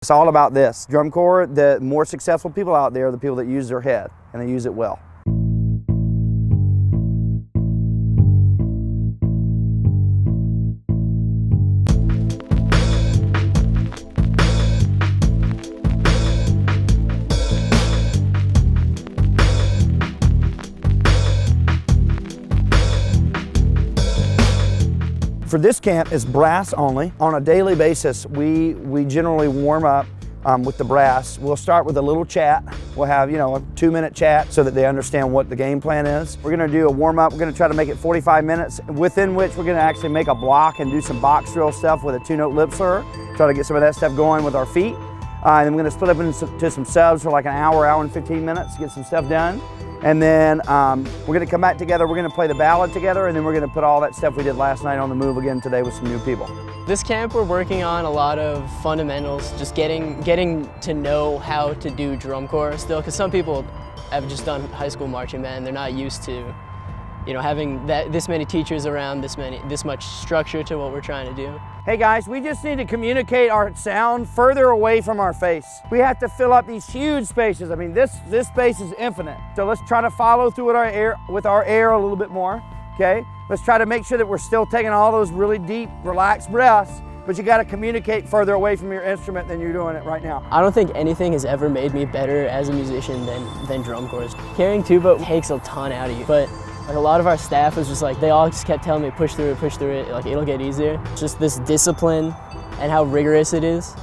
It's all about this. Drum corps, the more successful people out there are the people that use their head, and they use it well. For this camp, it's brass only. On a daily basis, we generally warm up with the brass. We'll start with a little chat. We'll have, a 2-minute chat so that they understand what the game plan is. We're gonna do a warm up. We're gonna try to make it 45 minutes, within which we're gonna actually make a block and do some box drill stuff with a 2-note lip slur. Try to get some of that stuff going with our feet. And then we're gonna split up into some subs for like an hour and 15 minutes to get some stuff done. And then we're gonna come back together, we're gonna play the ballad together, and then we're gonna put all that stuff we did last night on the move again today with some new people. This camp, we're working on a lot of fundamentals, just getting to know how to do drum corps still, because some people have just done high school marching band. They're not used to, having this many teachers around, this much structure to what we're trying to do. Hey guys, we just need to communicate our sound further away from our face. We have to fill up these huge spaces. I mean, this space is infinite. So let's try to follow through with our air a little bit more, okay? Let's try to make sure that we're still taking all those really deep, relaxed breaths, but you gotta communicate further away from your instrument than you're doing it right now. I don't think anything has ever made me better as a musician than drum corps. Carrying tuba takes a ton out of you, but a lot of our staff was just like, they all just kept telling me, push through it, like it'll get easier. Just this discipline and how rigorous it is,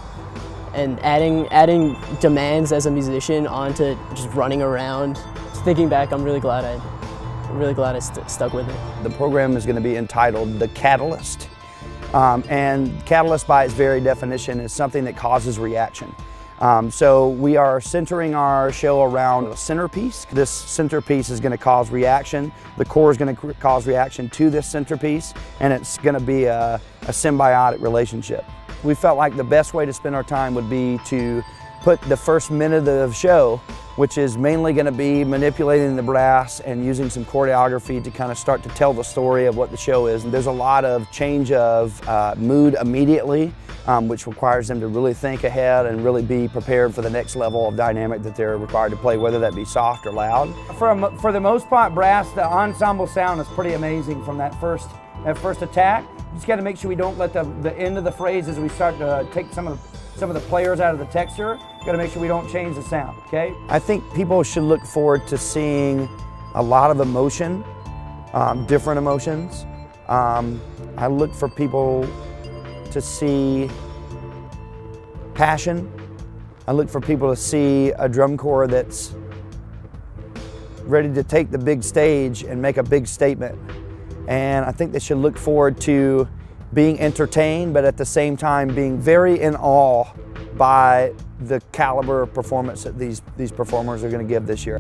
and adding demands as a musician onto just running around. Just thinking back, I'm really glad I stuck with it. The program is going to be entitled The Catalyst. And catalyst by its very definition is something that causes reaction. So we are centering our show around a centerpiece. This centerpiece is going to cause reaction. The core is going to cause reaction to this centerpiece, and it's going to be a symbiotic relationship. We felt like the best way to spend our time would be to put the first minute of the show, which is mainly going to be manipulating the brass and using some choreography to kind of start to tell the story of what the show is. And there's a lot of change of mood immediately, which requires them to really think ahead and really be prepared for the next level of dynamic that they're required to play, whether that be soft or loud. For the most part, brass, the ensemble sound is pretty amazing from that first attack. You just got to make sure we don't let the end of the phrase as we start to take some of the players out of the texture. Got to make sure we don't change the sound, okay? I think people should look forward to seeing a lot of emotion, different emotions. I look for people to see passion. I look for people to see a drum corps that's ready to take the big stage and make a big statement. And I think they should look forward to being entertained, but at the same time being very in awe by the caliber of performance that these performers are going to give this year.